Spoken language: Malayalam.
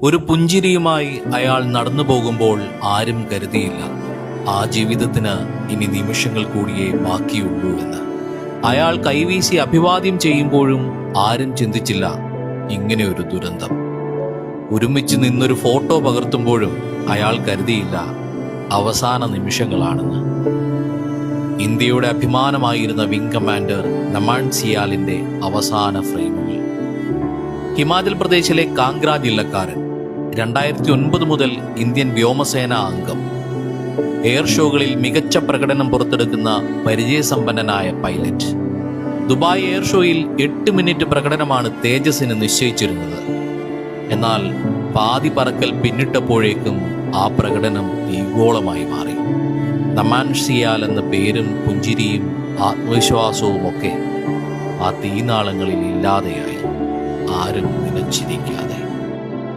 ഒരു പുഞ്ചിരിയുമായി അയാൾ നടന്നു പോകുമ്പോൾ ആരും കരുതിയില്ല ആ ജീവിതത്തിന് ഇനി നിമിഷങ്ങൾ കൂടിയേ ബാക്കിയുള്ളൂ എന്ന്. അയാൾ കൈവീശി അഭിവാദ്യം ചെയ്യുമ്പോഴും ആരും ചിന്തിച്ചില്ല ഇങ്ങനെ ഒരു ദുരന്തം. ഒരുമിച്ച് നിന്നൊരു ഫോട്ടോ പകർത്തുമ്പോഴും അയാൾ കരുതിയില്ല അവസാന നിമിഷങ്ങളാണെന്ന്. ഇന്ത്യയുടെ അഭിമാനമായിരുന്ന വിംഗ് കമാൻഡർ നമാൻ സിയാലിന്റെ അവസാന ഫ്രെയിമുകൾ. ഹിമാചൽ പ്രദേശിലെ കാംഗ്ര ജില്ലക്കാരൻ, 2009 മുതൽ ഇന്ത്യൻ വ്യോമസേന അംഗം, എയർ ഷോകളിൽ മികച്ച പ്രകടനം പുറത്തെടുക്കുന്ന പരിചയസമ്പന്നനായ പൈലറ്റ്. ദുബായ് എയർ ഷോയിൽ 8 മിനിറ്റ് പ്രകടനമാണ് തേജസിന് നിശ്ചയിച്ചിരുന്നത്. എന്നാൽ പാതി പറക്കൽ പിന്നിട്ടപ്പോഴേക്കും ആ പ്രകടനം തീഗോളമായി മാറി. നമാൻ സിയാൽ എന്ന പേരും പുഞ്ചിരിയും ആത്മവിശ്വാസവും ഒക്കെ ആ തീനാളങ്ങളിൽ ഇല്ലാതെയായി, ആരും നിലച്ചിരിക്കാതെ.